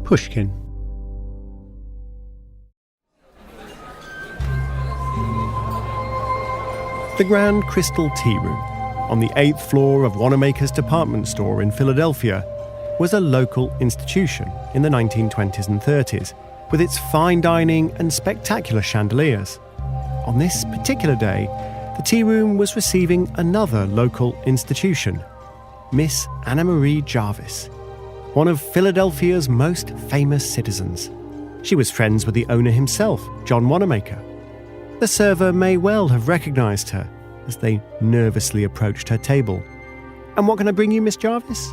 Pushkin. The Grand Crystal Tea Room, on the 8th floor of Wanamaker's department store in Philadelphia, was a local institution in the 1920s and 30s, with its fine dining and spectacular chandeliers. On this particular day, the tea room was receiving another local institution, Miss Marie Jarvis, one of Philadelphia's most famous citizens. She was friends with the owner himself, John Wanamaker. The server may well have recognized her as they nervously approached her table. "And what can I bring you, Miss Jarvis?"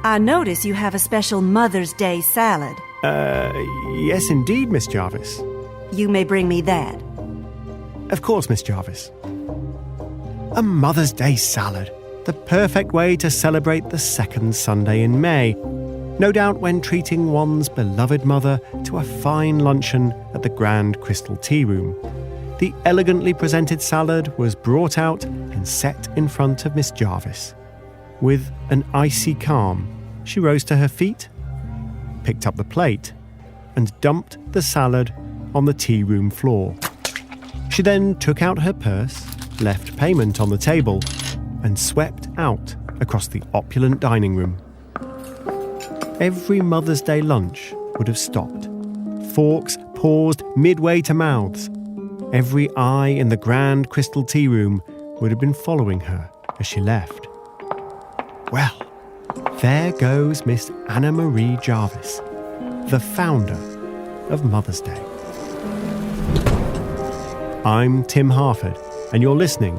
I notice you have a special Mother's Day salad. Yes indeed, Miss Jarvis. You may bring me that. Of course, Miss Jarvis. A Mother's Day salad, the perfect way to celebrate the second Sunday in May. No doubt when treating one's beloved mother to a fine luncheon at the Grand Crystal Tea Room. The elegantly presented salad was brought out and set in front of Miss Jarvis. With an icy calm, she rose to her feet, picked up the plate, and dumped the salad on the tea room floor. She then took out her purse, left payment on the table, and swept out across the opulent dining room. Every Mother's Day lunch would have stopped. Forks paused midway to mouths. Every eye in the Grand Crystal Tea Room would have been following her as she left. Well, there goes Miss Marie Jarvis, the founder of Mother's Day. I'm Tim Harford, and you're listening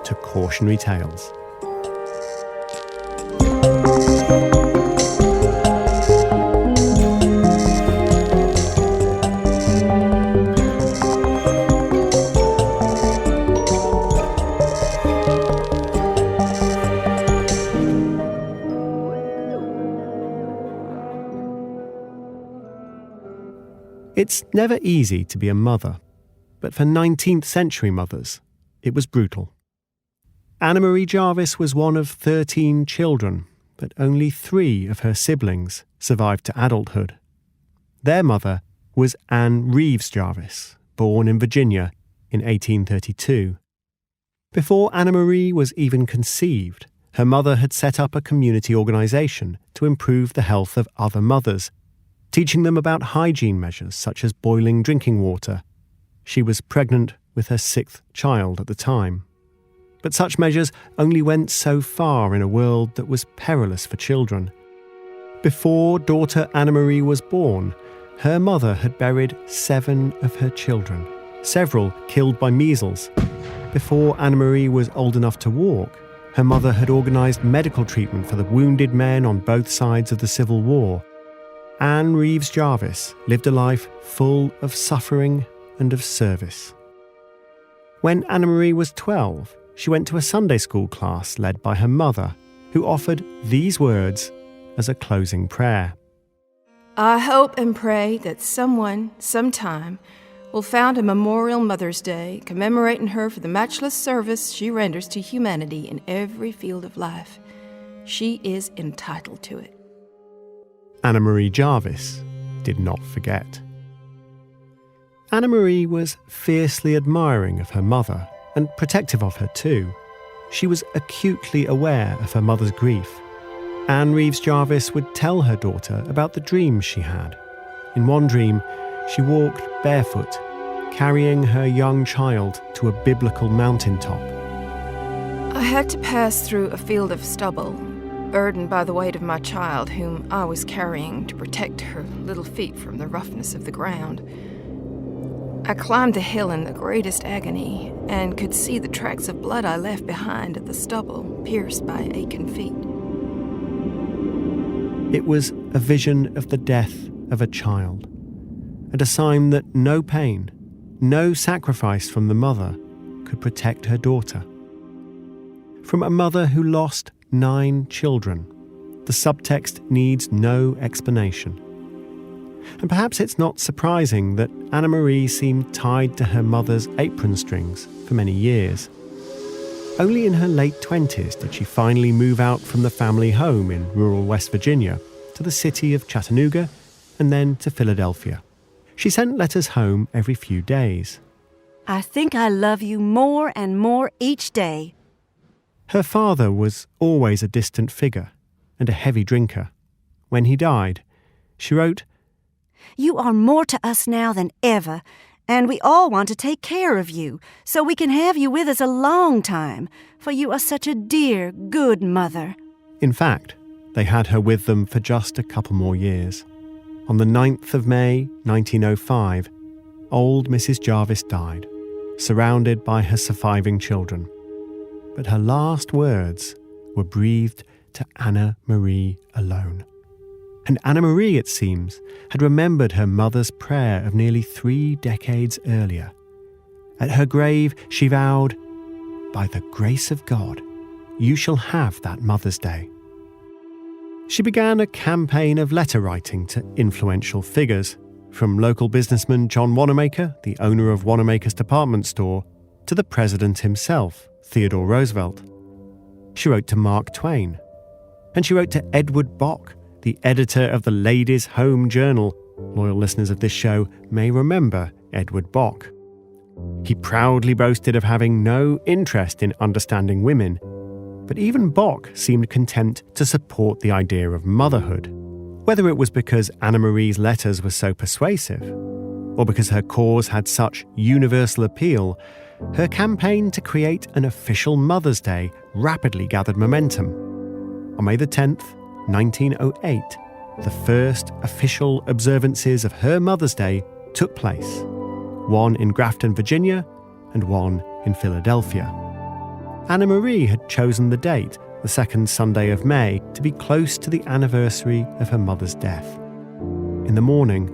to Cautionary Tales. It's never easy to be a mother, but for 19th century mothers, it was brutal. Marie Jarvis was one of 13 children, but only 3 of her siblings survived to adulthood. Their mother was Anne Reeves Jarvis, born in Virginia in 1832. Before Marie was even conceived, her mother had set up a community organisation to improve the health of other mothers, teaching them about hygiene measures such as boiling drinking water. She was pregnant with her 6th child at the time. But such measures only went so far in a world that was perilous for children. Before daughter Marie was born, her mother had buried 7 of her children, several killed by measles. Before Marie was old enough to walk, her mother had organised medical treatment for the wounded men on both sides of the Civil War. Anne Reeves Jarvis lived a life full of suffering and of service. When Marie was 12, she went to a Sunday school class led by her mother, who offered these words as a closing prayer. I hope and pray that someone, sometime, will found a memorial Mother's Day commemorating her for the matchless service she renders to humanity in every field of life. She is entitled to it. Marie Jarvis did not forget. Marie was fiercely admiring of her mother and protective of her too. She was acutely aware of her mother's grief. Anne Reeves Jarvis would tell her daughter about the dreams she had. In one dream, she walked barefoot, carrying her young child to a biblical mountaintop. I had to pass through a field of stubble, burdened by the weight of my child, whom I was carrying to protect her little feet from the roughness of the ground. I climbed the hill in the greatest agony and could see the tracks of blood I left behind at the stubble, pierced by aching feet. It was a vision of the death of a child, and a sign that no pain, no sacrifice from the mother could protect her daughter. From a mother who lost 9 children, the subtext needs no explanation. And perhaps it's not surprising that Marie seemed tied to her mother's apron strings for many years. Only in her late 20s did she finally move out from the family home in rural West Virginia to the city of Chattanooga and then to Philadelphia. She sent letters home every few days. I think I love you more and more each day. Her father was always a distant figure and a heavy drinker. When he died, she wrote, You are more to us now than ever, and we all want to take care of you, so we can have you with us a long time, for you are such a dear, good mother. In fact, they had her with them for just a couple more years. On the 9th of May, 1905, old Mrs. Jarvis died, surrounded by her surviving children. But her last words were breathed to Anna Marie alone. And Anna Marie, it seems, had remembered her mother's prayer of nearly 3 decades earlier. At her grave, she vowed, "By the grace of God, you shall have that Mother's Day." She began a campaign of letter writing to influential figures, from local businessman John Wanamaker, the owner of Wanamaker's department store, to the president himself, Theodore Roosevelt. She wrote to Mark Twain. And she wrote to Edward Bok, the editor of the Ladies' Home Journal. Loyal listeners of this show may remember Edward Bok. He proudly boasted of having no interest in understanding women, but even Bok seemed content to support the idea of motherhood, whether it was because Anna Marie's letters were so persuasive, or because her cause had such universal appeal. Her campaign to create an official Mother's Day rapidly gathered momentum. On May the 10th, 1908, the first official observances of her Mother's Day took place, one in Grafton, Virginia, and one in Philadelphia. Anna Marie had chosen the date, the second Sunday of May, to be close to the anniversary of her mother's death. In the morning,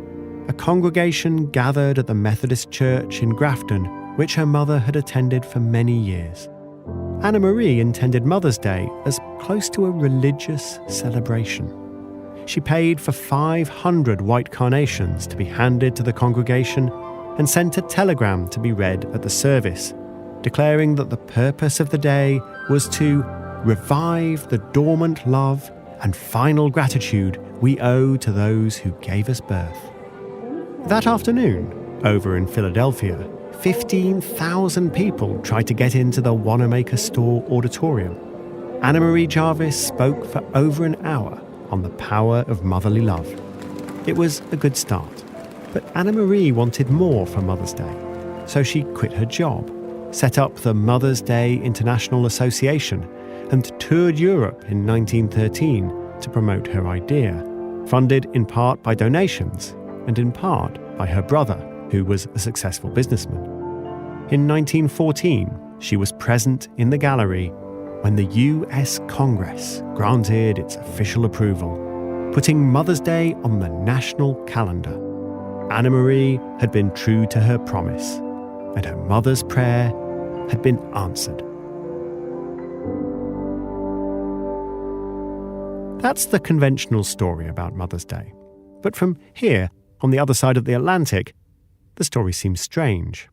a congregation gathered at the Methodist Church in Grafton, which her mother had attended for many years. Anna Marie intended Mother's Day as close to a religious celebration. She paid for 500 white carnations to be handed to the congregation and sent a telegram to be read at the service, declaring that the purpose of the day was to revive the dormant love and final gratitude we owe to those who gave us birth. That afternoon, over in Philadelphia, 15,000 people tried to get into the Wanamaker store auditorium. Anna Marie Jarvis spoke for over an hour on the power of motherly love. It was a good start, but Anna Marie wanted more for Mother's Day, so she quit her job, set up the Mother's Day International Association, and toured Europe in 1913 to promote her idea, funded in part by donations and in part by her brother, who was a successful businessman. In 1914, she was present in the gallery when the US Congress granted its official approval, putting Mother's Day on the national calendar. Anna Marie had been true to her promise, and her mother's prayer had been answered. That's the conventional story about Mother's Day. But from here, on the other side of the Atlantic, the story seems strange.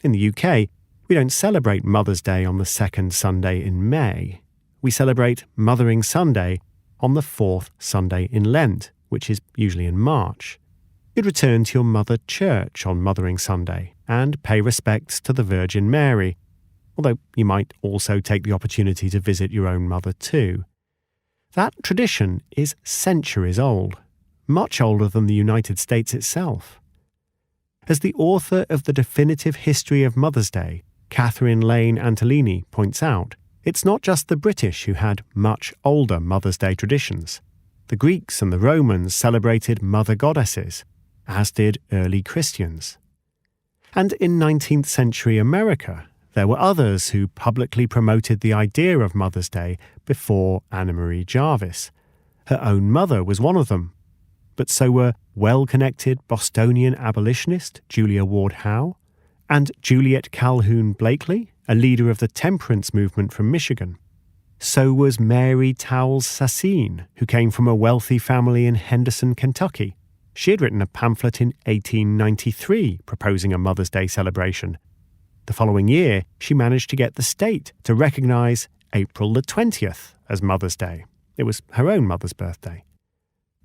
In the UK, we don't celebrate Mother's Day on the second Sunday in May. We celebrate Mothering Sunday on the fourth Sunday in Lent, which is usually in March. You'd return to your mother church on Mothering Sunday and pay respects to the Virgin Mary, although you might also take the opportunity to visit your own mother too. That tradition is centuries old, much older than the United States itself. As the author of The Definitive History of Mother's Day, Catherine Lane Antolini, points out, it's not just the British who had much older Mother's Day traditions. The Greeks and the Romans celebrated mother goddesses, as did early Christians. And in 19th century America, there were others who publicly promoted the idea of Mother's Day before Anna Marie Jarvis. Her own mother was one of them. But so were well-connected Bostonian abolitionist Julia Ward Howe and Juliet Calhoun Blakely, a leader of the temperance movement from Michigan. So was Mary Towles Sassine, who came from a wealthy family in Henderson, Kentucky. She had written a pamphlet in 1893 proposing a Mother's Day celebration. The following year, she managed to get the state to recognize April the 20th as Mother's Day. It was her own mother's birthday.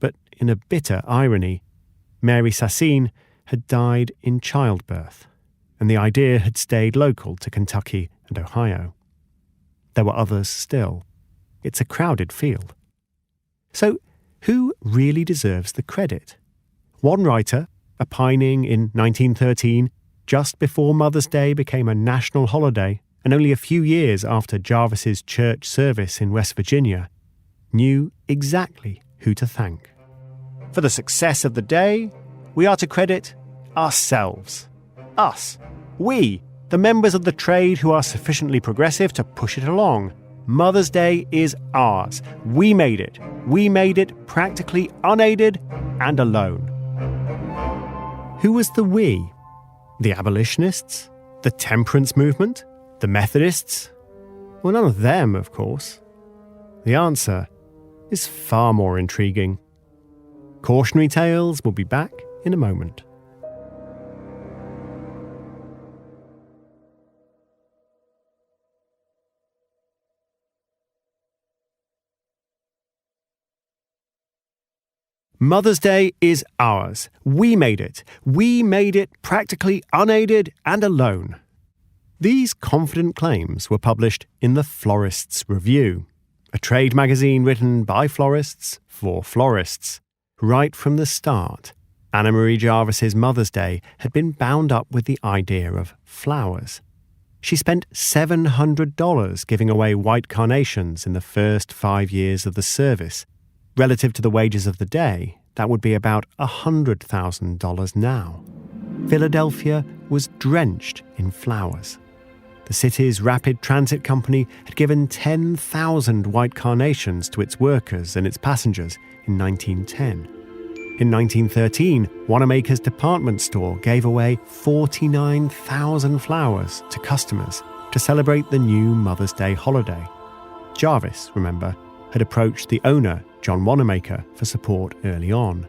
But in a bitter irony, Mary Sassine had died in childbirth, and the idea had stayed local to Kentucky and Ohio. There were others still. It's a crowded field. So, who really deserves the credit? One writer, opining in 1913, just before Mother's Day became a national holiday, and only a few years after Jarvis's church service in West Virginia, knew exactly who to thank. For the success of the day, we are to credit ourselves. Us. We, the members of the trade who are sufficiently progressive to push it along. Mother's Day is ours. We made it. We made it practically unaided and alone. Who was the we? The abolitionists? The temperance movement? The Methodists? Well, none of them, of course. The answer is far more intriguing. Cautionary Tales will be back in a moment. Mother's Day is ours. We made it. We made it practically unaided and alone. These confident claims were published in the Florists Review, a trade magazine written by florists for florists. Right from the start, Marie Jarvis's Mother's Day had been bound up with the idea of flowers. She spent $700 giving away white carnations in the first 5 years of the service. Relative to the wages of the day, that would be about $100,000 now. Philadelphia was drenched in flowers. The city's rapid transit company had given 10,000 white carnations to its workers and its passengers in 1910. In 1913, Wanamaker's department store gave away 49,000 flowers to customers to celebrate the new Mother's Day holiday. Jarvis, remember, had approached the owner, John Wanamaker, for support early on.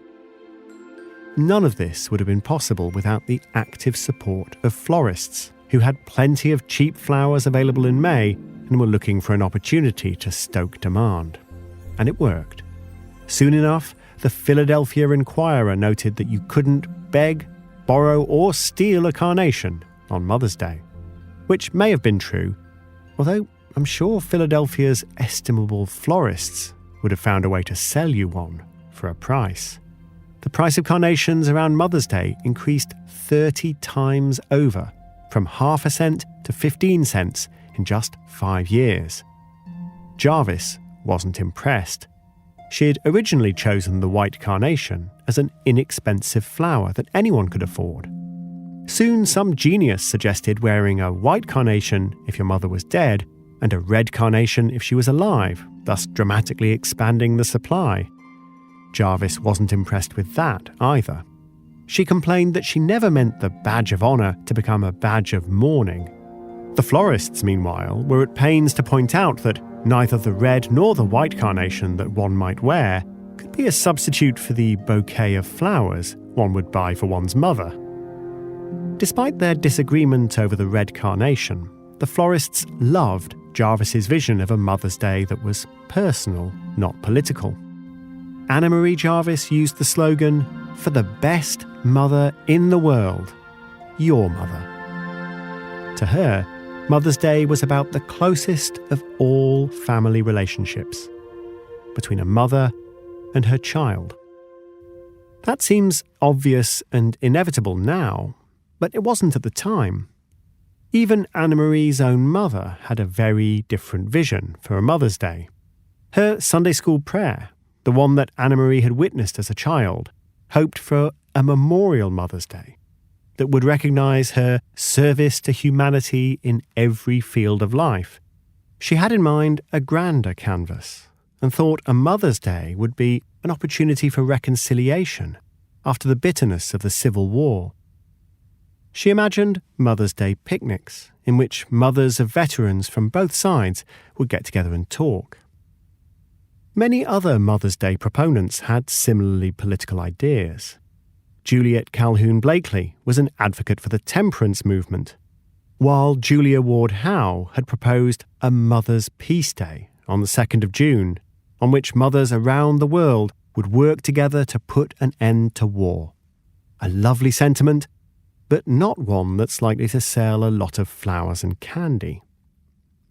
None of this would have been possible without the active support of florists, who had plenty of cheap flowers available in May and were looking for an opportunity to stoke demand. And it worked. Soon enough, the Philadelphia Inquirer noted that you couldn't beg, borrow, or steal a carnation on Mother's Day, which may have been true, although I'm sure Philadelphia's estimable florists would have found a way to sell you one for a price. The price of carnations around Mother's Day increased 30 times over, from half a cent to 15 cents in just 5 years. Jarvis wasn't impressed. She'd originally chosen the white carnation as an inexpensive flower that anyone could afford. Soon some genius suggested wearing a white carnation if your mother was dead and a red carnation if she was alive, thus dramatically expanding the supply. Jarvis wasn't impressed with that either. She complained that she never meant the badge of honor to become a badge of mourning. The florists, meanwhile, were at pains to point out that neither the red nor the white carnation that one might wear could be a substitute for the bouquet of flowers one would buy for one's mother. Despite their disagreement over the red carnation, the florists loved Jarvis's vision of a Mother's Day that was personal, not political. Marie Jarvis used the slogan, "For the best mother in the world, your mother." To her, Mother's Day was about the closest of all family relationships, between a mother and her child. That seems obvious and inevitable now, but it wasn't at the time. Even Marie's own mother had a very different vision for a Mother's Day. Her Sunday school prayer, the one that Marie had witnessed as a child, hoped for a memorial Mother's Day that would recognize her service to humanity in every field of life. She had in mind a grander canvas and thought a Mother's Day would be an opportunity for reconciliation after the bitterness of the Civil War. She imagined Mother's Day picnics in which mothers of veterans from both sides would get together and talk. Many other Mother's Day proponents had similarly political ideas. Juliet Calhoun Blakely was an advocate for the temperance movement, while Julia Ward Howe had proposed a Mother's Peace Day on the 2nd of June, on which mothers around the world would work together to put an end to war. A lovely sentiment, but not one that's likely to sell a lot of flowers and candy.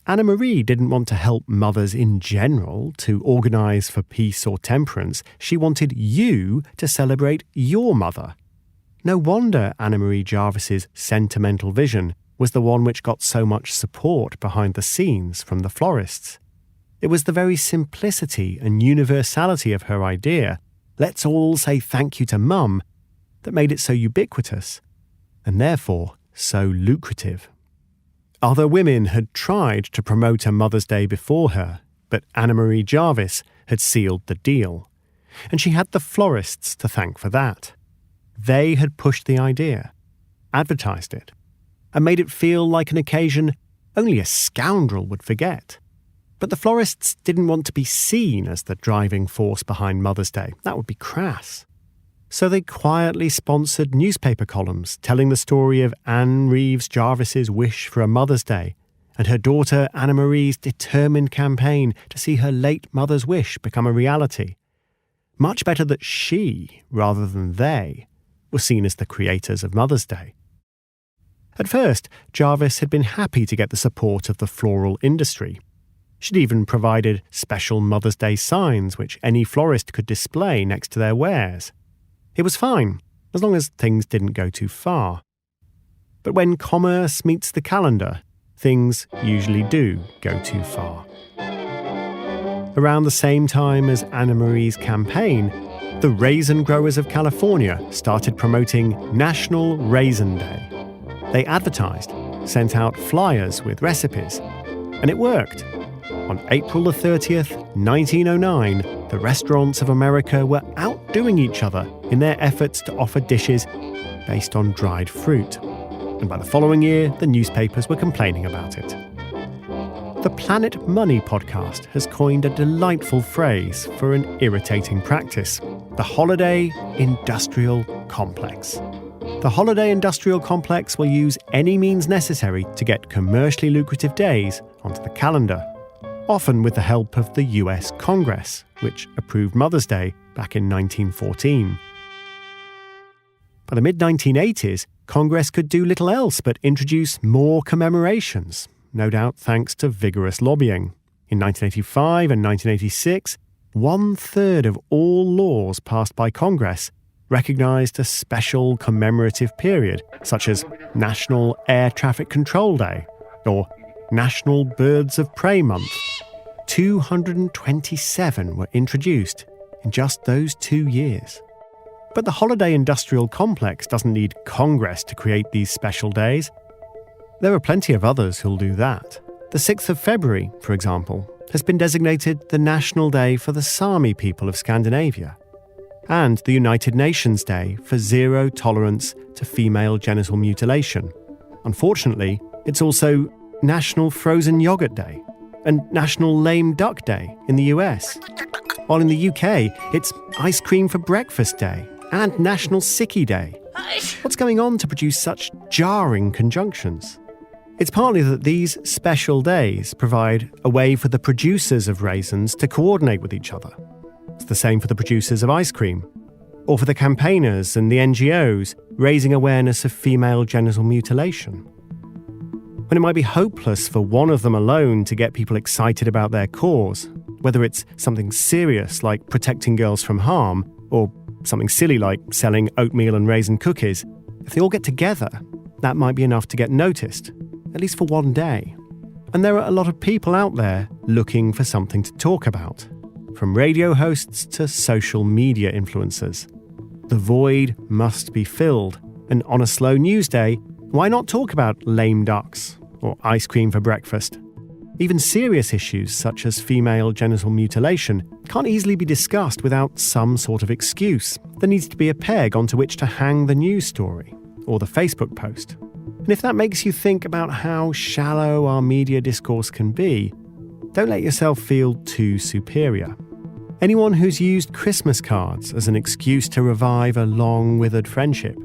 Anna Marie didn't want to help mothers in general to organise for peace or temperance. She wanted you to celebrate your mother. No wonder Anna Marie Jarvis's sentimental vision was the one which got so much support behind the scenes from the Florists. It was the very simplicity and universality of her idea, let's all say thank you to Mum, that made it so ubiquitous, and therefore so lucrative. Other women had tried to promote a Mother's Day before her, but Anna Marie Jarvis had sealed the deal. And she had the Florists to thank for that. They had pushed the idea, advertised it, and made it feel like an occasion only a scoundrel would forget. But the Florists didn't want to be seen as the driving force behind Mother's Day. That would be crass. So they quietly sponsored newspaper columns telling the story of Anne Reeves Jarvis's wish for a Mother's Day and her daughter Anna Marie's determined campaign to see her late mother's wish become a reality. Much better that she, rather than they, were seen as the creators of Mother's Day. At first, Jarvis had been happy to get the support of the floral industry. She'd even provided special Mother's Day signs which any florist could display next to their wares. It was fine, as long as things didn't go too far. But when commerce meets the calendar, things usually do go too far. Around the same time as Anna Marie's campaign, the raisin growers of California started promoting National Raisin Day. They advertised, sent out flyers with recipes, and it worked. On April the 30th, 1909, the restaurants of America were outdoing each other in their efforts to offer dishes based on dried fruit. And by the following year, the newspapers were complaining about it. The Planet Money podcast has coined a delightful phrase for an irritating practice: the holiday industrial complex. The holiday industrial complex will use any means necessary to get commercially lucrative days onto the calendar, often with the help of the US Congress, which approved Mother's Day back in 1914. By the mid-1980s, Congress could do little else but introduce more commemorations, no doubt thanks to vigorous lobbying. In 1985 and 1986, 1/3 of all laws passed by Congress recognized a special commemorative period, such as National Air Traffic Control Day or National Birds of Prey Month. 227 were introduced in just those 2 years. But the holiday industrial complex doesn't need Congress to create these special days. There are plenty of others who'll do that. The 6th of February, for example, has been designated the National Day for the Sami people of Scandinavia, and the United Nations Day for zero tolerance to female genital mutilation. Unfortunately, it's also National Frozen Yogurt Day and National Lame Duck Day in the US. While in the UK, it's Ice Cream for Breakfast Day and National Sickie Day. What's going on to produce such jarring conjunctions? It's partly that these special days provide a way for the producers of raisins to coordinate with each other. It's the same for the producers of ice cream, or for the campaigners and the NGOs raising awareness of female genital mutilation. When it might be hopeless for one of them alone to get people excited about their cause, whether it's something serious like protecting girls from harm, or something silly like selling oatmeal and raisin cookies, if they all get together, that might be enough to get noticed, at least for one day. And there are a lot of people out there looking for something to talk about, from radio hosts to social media influencers. The void must be filled, and on a slow news day, why not talk about lame ducks or ice cream for breakfast? Even serious issues such as female genital mutilation can't easily be discussed without some sort of excuse. There needs to be a peg onto which to hang the news story or the Facebook post. And if that makes you think about how shallow our media discourse can be, don't let yourself feel too superior. Anyone who's used Christmas cards as an excuse to revive a long-withered friendship,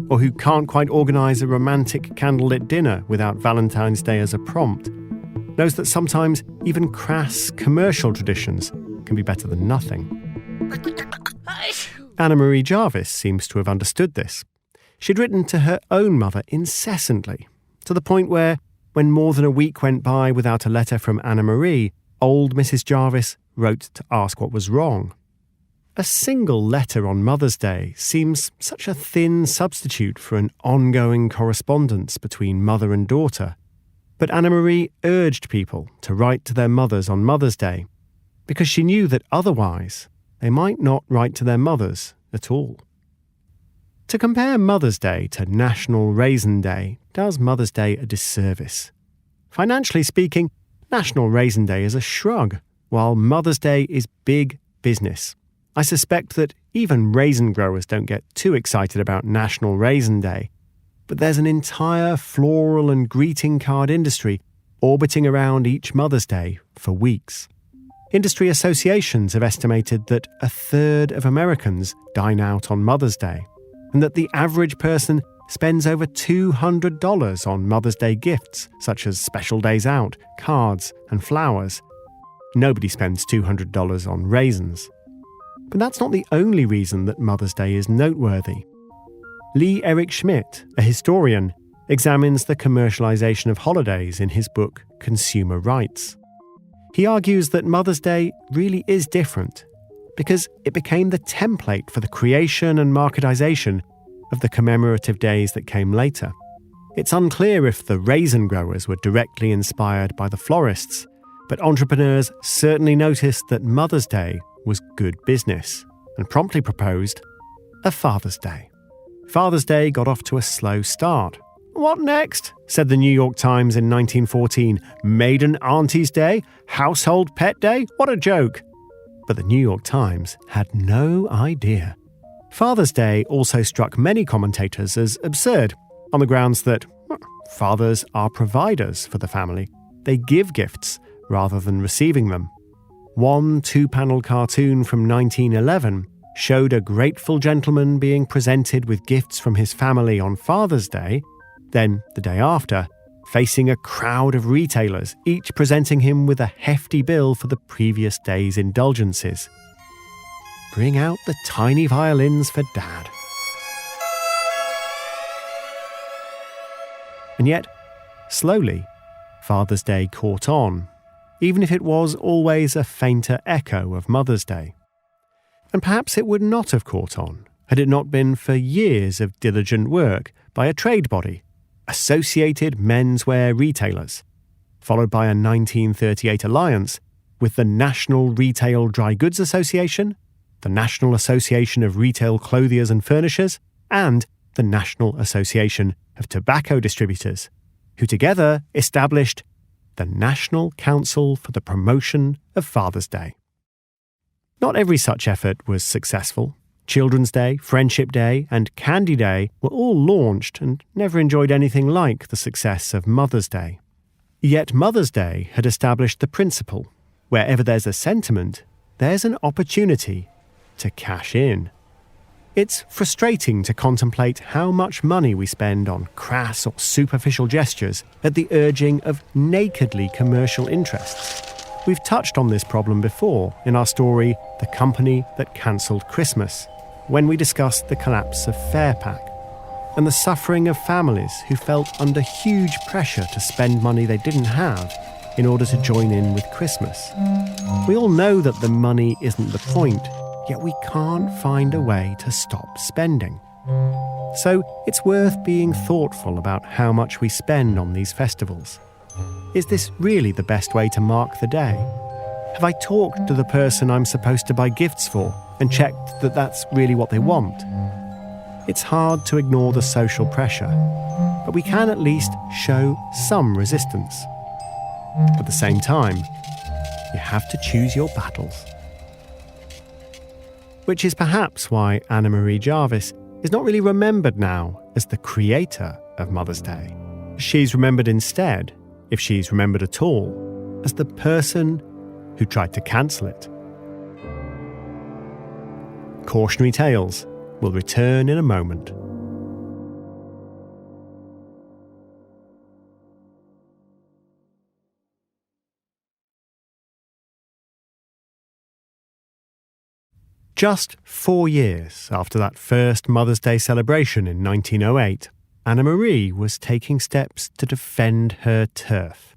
or who can't quite organise a romantic candlelit dinner without Valentine's Day as a prompt, knows that sometimes even crass commercial traditions can be better than nothing. Marie Jarvis seems to have understood this. She'd written to her own mother incessantly, to the point where, when more than a week went by without a letter from Marie, old Mrs. Jarvis wrote to ask what was wrong. A single letter on Mother's Day seems such a thin substitute for an ongoing correspondence between mother and daughter. But Marie urged people to write to their mothers on Mother's Day, because she knew that otherwise they might not write to their mothers at all. To compare Mother's Day to National Raisin Day does Mother's Day a disservice. Financially speaking, National Raisin Day is a shrug, while Mother's Day is big business. I suspect that even raisin growers don't get too excited about National Raisin Day, but there's an entire floral and greeting card industry orbiting around each Mother's Day for weeks. Industry associations have estimated that 1/3 of Americans dine out on Mother's Day, and that the average person spends over $200 on Mother's Day gifts, such as special days out, cards, and flowers. Nobody spends $200 on raisins. But that's not the only reason that Mother's Day is noteworthy. Lee Eric Schmidt, a historian, examines the commercialization of holidays in his book Consumer Rights. He argues that Mother's Day really is different because it became the template for the creation and marketization of the commemorative days that came later. It's unclear if the raisin growers were directly inspired by the Florists, but entrepreneurs certainly noticed that Mother's Day was good business and promptly proposed a Father's Day. Father's Day got off to a slow start. "What next?" said the New York Times in 1914. "Maiden Auntie's Day? Household Pet Day? What a joke!" But the New York Times had no idea. Father's Day also struck many commentators as absurd, on the grounds that fathers are providers for the family. They give gifts rather than receiving them. One 2-panel cartoon from 1911 showed a grateful gentleman being presented with gifts from his family on Father's Day, then, the day after, facing a crowd of retailers, each presenting him with a hefty bill for the previous day's indulgences. Bring out the tiny violins for Dad. And yet, slowly, Father's Day caught on, even if it was always a fainter echo of Mother's Day. And perhaps it would not have caught on had it not been for years of diligent work by a trade body, Associated Menswear Retailers, followed by a 1938 alliance with the National Retail Dry Goods Association, the National Association of Retail Clothiers and Furnishers, and the National Association of Tobacco Distributors, who together established the National Council for the Promotion of Father's Day. Not every such effort was successful. Children's Day, Friendship Day, and Candy Day were all launched and never enjoyed anything like the success of Mother's Day. Yet Mother's Day had established the principle: wherever there's a sentiment, there's an opportunity to cash in. It's frustrating to contemplate how much money we spend on crass or superficial gestures at the urging of nakedly commercial interests. We've touched on this problem before in our story, The Company That Cancelled Christmas, when we discussed the collapse of Fairpack and the suffering of families who felt under huge pressure to spend money they didn't have in order to join in with Christmas. We all know that the money isn't the point, yet we can't find a way to stop spending. So it's worth being thoughtful about how much we spend on these festivals. Is this really the best way to mark the day? Have I talked to the person I'm supposed to buy gifts for and checked that that's really what they want? It's hard to ignore the social pressure, but we can at least show some resistance. At the same time, you have to choose your battles. Which is perhaps why Marie Jarvis is not really remembered now as the creator of Mother's Day. She's remembered instead, if she's remembered at all, as the person who tried to cancel it. Cautionary Tales will return in a moment. Just 4 years after that first Mother's Day celebration in 1908, Anna Marie was taking steps to defend her turf.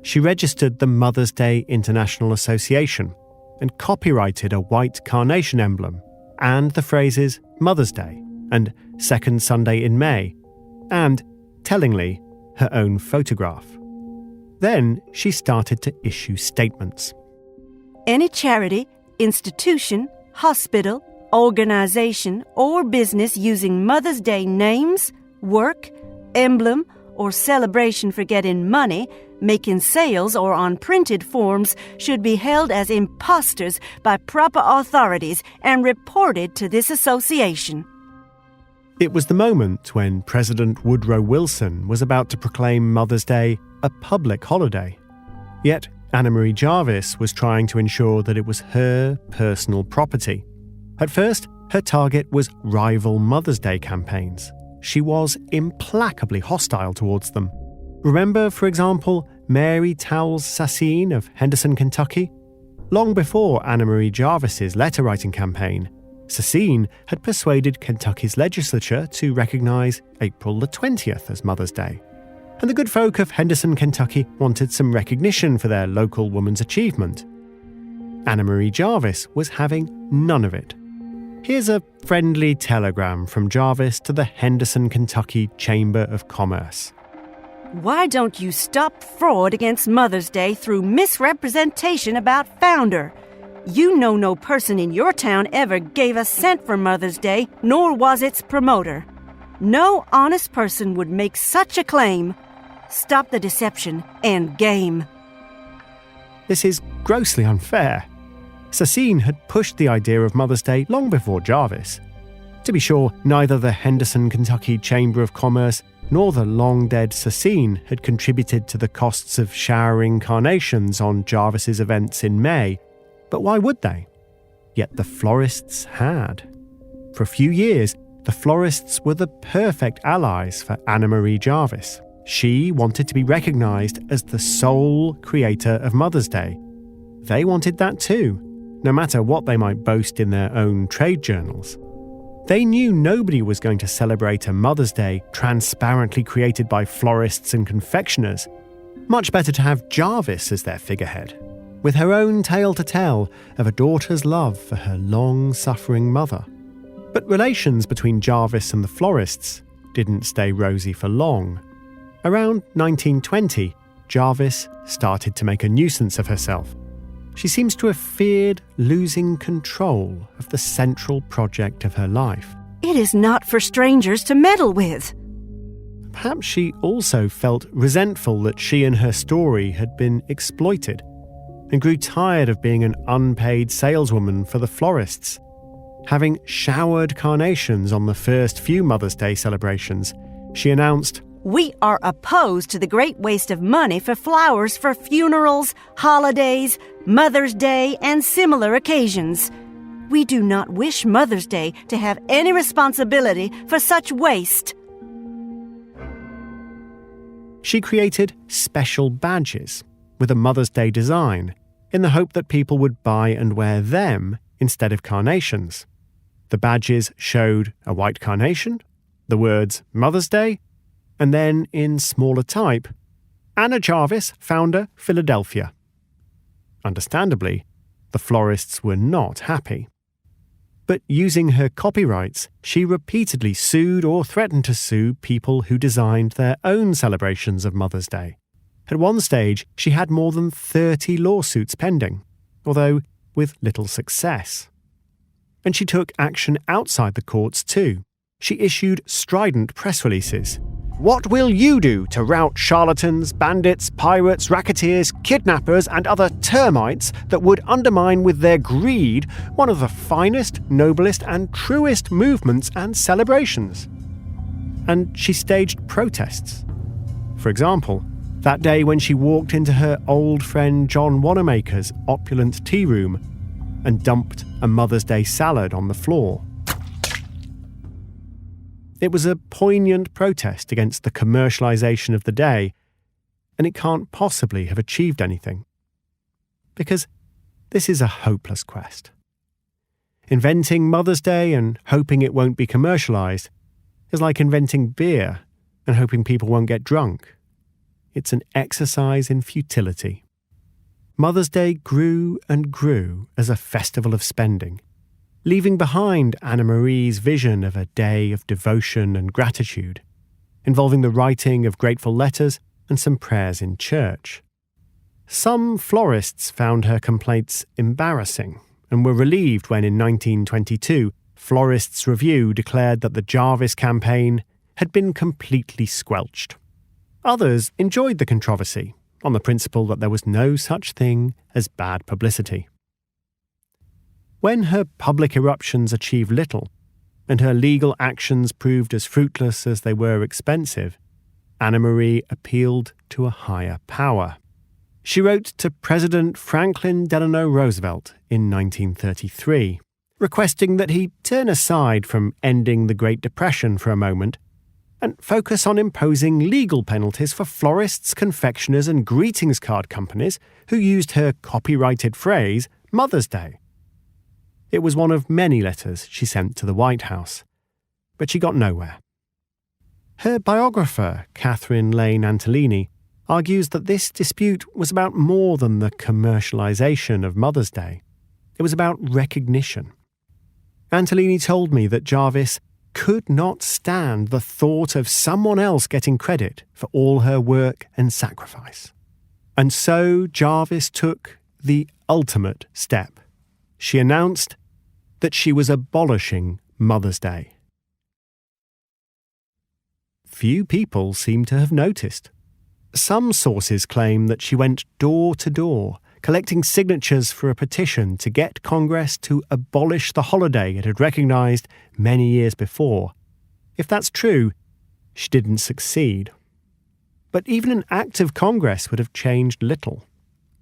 She registered the Mother's Day International Association and copyrighted a white carnation emblem and the phrases Mother's Day and Second Sunday in May, and, tellingly, her own photograph. Then she started to issue statements. Any charity, institution, hospital, organization, or business using Mother's Day names, work, emblem, or celebration for getting money, making sales, or on printed forms should be held as imposters by proper authorities and reported to this association. It was the moment when President Woodrow Wilson was about to proclaim Mother's Day a public holiday. Yet Anna Marie Jarvis was trying to ensure that it was her personal property. At first, her target was rival Mother's Day campaigns. She was implacably hostile towards them. Remember, for example, Mary Towles Sassine of Henderson, Kentucky? Long before Anna Marie Jarvis's letter-writing campaign, Sassine had persuaded Kentucky's legislature to recognise April the 20th as Mother's Day. And the good folk of Henderson, Kentucky wanted some recognition for their local woman's achievement. Anna Marie Jarvis was having none of it. Here's a friendly telegram from Jarvis to the Henderson, Kentucky Chamber of Commerce. Why don't you stop fraud against Mother's Day through misrepresentation about founder? You know no person in your town ever gave a cent for Mother's Day, nor was its promoter. No honest person would make such a claim. Stop the deception and game. This is grossly unfair. Sassine had pushed the idea of Mother's Day long before Jarvis. To be sure, neither the Henderson, Kentucky Chamber of Commerce nor the long-dead Sassine had contributed to the costs of showering carnations on Jarvis's events in May, but why would they? Yet the Florists had. For a few years, the Florists were the perfect allies for Anna Marie Jarvis. She wanted to be recognised as the sole creator of Mother's Day. They wanted that too, no matter what they might boast in their own trade journals. They knew nobody was going to celebrate a Mother's Day transparently created by florists and confectioners. Much better to have Jarvis as their figurehead, with her own tale to tell of a daughter's love for her long-suffering mother. But relations between Jarvis and the Florists didn't stay rosy for long. Around 1920, Jarvis started to make a nuisance of herself. She seems to have feared losing control of the central project of her life. It is not for strangers to meddle with. Perhaps she also felt resentful that she and her story had been exploited, and grew tired of being an unpaid saleswoman for the Florists. Having showered carnations on the first few Mother's Day celebrations, she announced, We are opposed to the great waste of money for flowers for funerals, holidays, Mother's Day, and similar occasions. We do not wish Mother's Day to have any responsibility for such waste. She created special badges with a Mother's Day design in the hope that people would buy and wear them instead of carnations. The badges showed a white carnation, the words Mother's Day, and then, in smaller type, Anna Jarvis, founder, Philadelphia. Understandably, the Florists were not happy. But using her copyrights, she repeatedly sued or threatened to sue people who designed their own celebrations of Mother's Day. At one stage, she had more than 30 lawsuits pending, although with little success. And she took action outside the courts too. She issued strident press releases. What will you do to rout charlatans, bandits, pirates, racketeers, kidnappers, and other termites that would undermine with their greed one of the finest, noblest, and truest movements and celebrations? And she staged protests. For example, that day when she walked into her old friend John Wanamaker's opulent tea room and dumped a Mother's Day salad on the floor. It was a poignant protest against the commercialization of the day, and it can't possibly have achieved anything. Because this is a hopeless quest. Inventing Mother's Day and hoping it won't be commercialised is like inventing beer and hoping people won't get drunk. It's an exercise in futility. Mother's Day grew and grew as a festival of spending, leaving behind Anna Marie's vision of a day of devotion and gratitude, involving the writing of grateful letters and some prayers in church. Some florists found her complaints embarrassing and were relieved when in 1922 Florists Review declared that the Jarvis campaign had been completely squelched. Others enjoyed the controversy on the principle that there was no such thing as bad publicity. When her public eruptions achieved little, and her legal actions proved as fruitless as they were expensive, Anna Marie appealed to a higher power. She wrote to President Franklin Delano Roosevelt in 1933, requesting that he turn aside from ending the Great Depression for a moment and focus on imposing legal penalties for florists, confectioners, and greetings card companies who used her copyrighted phrase, Mother's Day. It was one of many letters she sent to the White House, but she got nowhere. Her biographer, Catherine Lane Antolini, argues that this dispute was about more than the commercialisation of Mother's Day. It was about recognition. Antolini told me that Jarvis could not stand the thought of someone else getting credit for all her work and sacrifice. And so Jarvis took the ultimate step. She announced that she was abolishing Mother's Day. Few people seem to have noticed. Some sources claim that she went door to door, collecting signatures for a petition to get Congress to abolish the holiday it had recognised many years before. If that's true, she didn't succeed. But even an act of Congress would have changed little.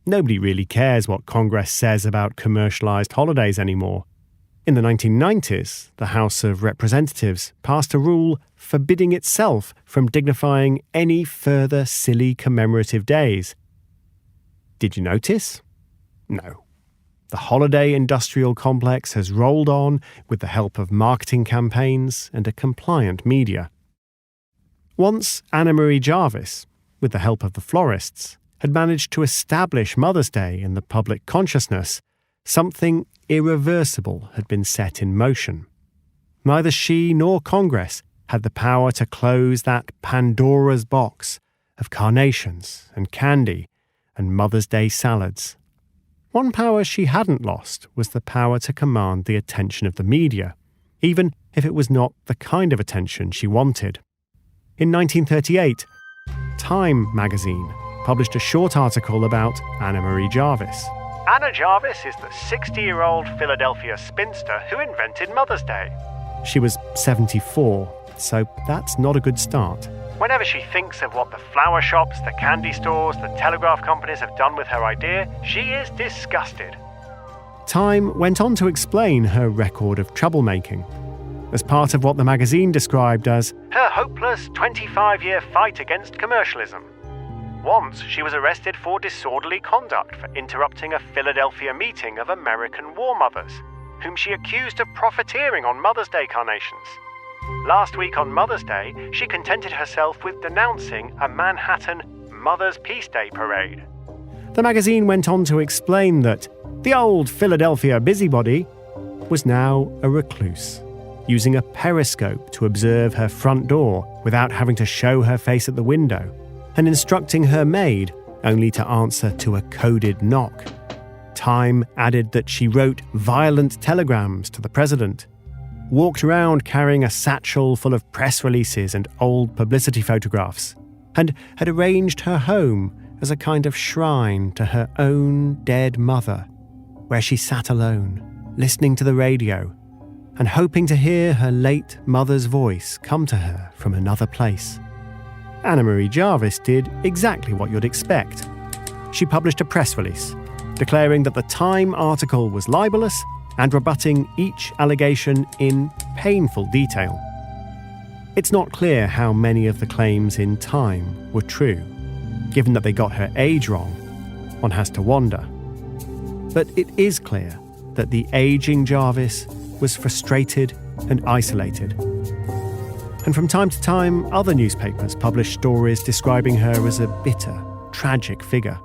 Nobody really cares what Congress says about commercialised holidays anymore. In the 1990s, the House of Representatives passed a rule forbidding itself from dignifying any further silly commemorative days. Did you notice? No. The holiday industrial complex has rolled on with the help of marketing campaigns and a compliant media. Once Anna Marie Jarvis, with the help of the Florists, had managed to establish Mother's Day in the public consciousness, something irreversible had been set in motion. Neither she nor Congress had the power to close that Pandora's box of carnations and candy and Mother's Day salads. One power she hadn't lost was the power to command the attention of the media, even if it was not the kind of attention she wanted. In 1938, Time magazine published a short article about Anna Marie Jarvis. Anna Jarvis is the 60-year-old Philadelphia spinster who invented Mother's Day. She was 74, so that's not a good start. Whenever she thinks of what the flower shops, the candy stores, the telegraph companies have done with her idea, she is disgusted. Time went on to explain her record of troublemaking, as part of what the magazine described as her hopeless 25-year fight against commercialism. Once, she was arrested for disorderly conduct for interrupting a Philadelphia meeting of American war mothers, whom she accused of profiteering on Mother's Day carnations. Last week on Mother's Day, she contented herself with denouncing a Manhattan Mother's Peace Day parade. The magazine went on to explain that the old Philadelphia busybody was now a recluse, using a periscope to observe her front door without having to show her face at the window, and instructing her maid only to answer to a coded knock. Time added that she wrote violent telegrams to the president, walked around carrying a satchel full of press releases and old publicity photographs, and had arranged her home as a kind of shrine to her own dead mother, where she sat alone, listening to the radio, and hoping to hear her late mother's voice come to her from another place. Anna Marie Jarvis did exactly what you'd expect. She published a press release, declaring that the Time article was libelous and rebutting each allegation in painful detail. It's not clear how many of the claims in Time were true. Given that they got her age wrong, one has to wonder. But it is clear that the ageing Jarvis was frustrated and isolated. And from time to time, other newspapers published stories describing her as a bitter, tragic figure.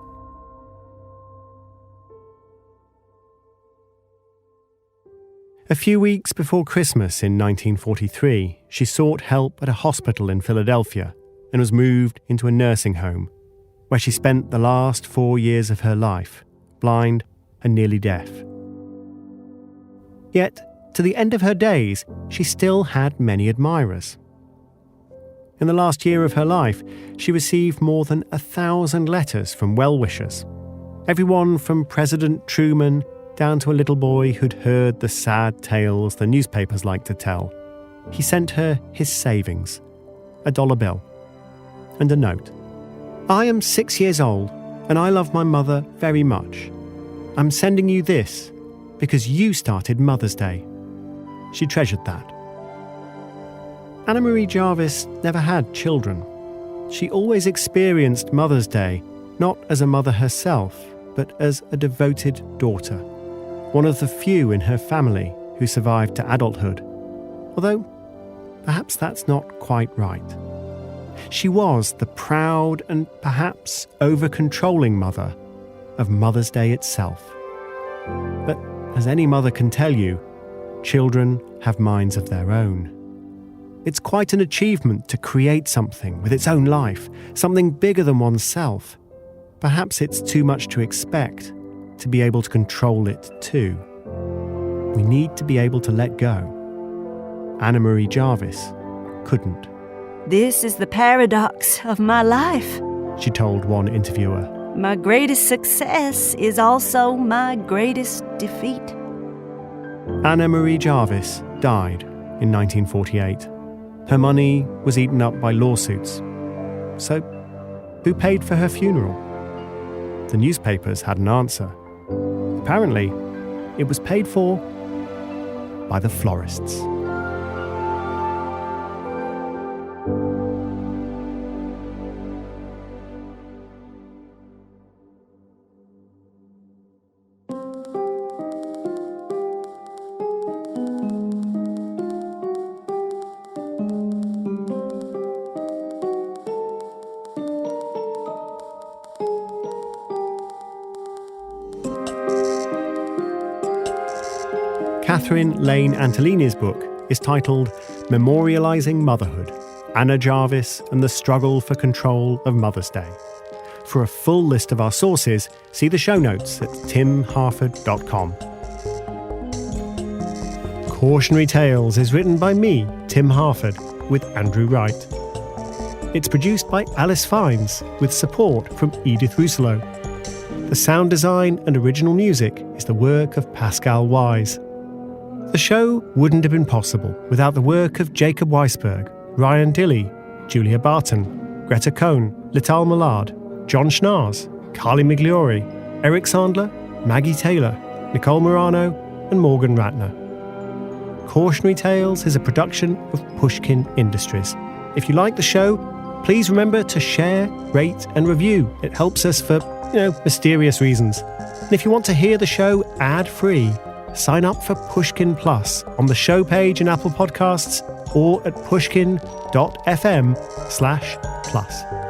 A few weeks before Christmas in 1943, she sought help at a hospital in Philadelphia and was moved into a nursing home, where she spent the last 4 years of her life, blind and nearly deaf. Yet, to the end of her days, she still had many admirers. In the last year of her life, she received more than 1,000 letters from well-wishers, everyone from President Truman down to a little boy who'd heard the sad tales the newspapers like to tell. He sent her his savings, a $1 bill, and a note. "I am 6 years old, and I love my mother very much. I'm sending you this because you started Mother's Day." She treasured that. Marie Jarvis never had children. She always experienced Mother's Day not as a mother herself, but as a devoted daughter, one of the few in her family who survived to adulthood, although perhaps that's not quite right. She was the proud and perhaps over-controlling mother of Mother's Day itself. But as any mother can tell you, children have minds of their own. It's quite an achievement to create something with its own life, something bigger than oneself. Perhaps it's too much to expect to be able to control it too. We need to be able to let go. Marie Jarvis couldn't. "This is the paradox of my life," she told one interviewer. "My greatest success is also my greatest defeat." Marie Jarvis died in 1948. Her money was eaten up by lawsuits. So, who paid for her funeral? The newspapers had an answer. Apparently, it was paid for by the Florists. Catherine Lane Antolini's book is titled Memorializing Motherhood, Anna Jarvis and the Struggle for Control of Mother's Day. For a full list of our sources, see the show notes at timharford.com. Cautionary Tales is written by me, Tim Harford, with Andrew Wright. It's produced by Alice Fiennes, with support from Edith Rousselot. The sound design and original music is the work of Pascal Wise. The show wouldn't have been possible without the work of Jacob Weisberg, Ryan Dilley, Julia Barton, Greta Cohn, Lital Millard, John Schnars, Carly Migliori, Eric Sandler, Maggie Taylor, Nicole Morano, and Morgan Ratner. Cautionary Tales is a production of Pushkin Industries. If you like the show, please remember to share, rate, and review. It helps us for, mysterious reasons. And if you want to hear the show ad-free, sign up for Pushkin Plus on the show page in Apple Podcasts or at pushkin.fm/plus.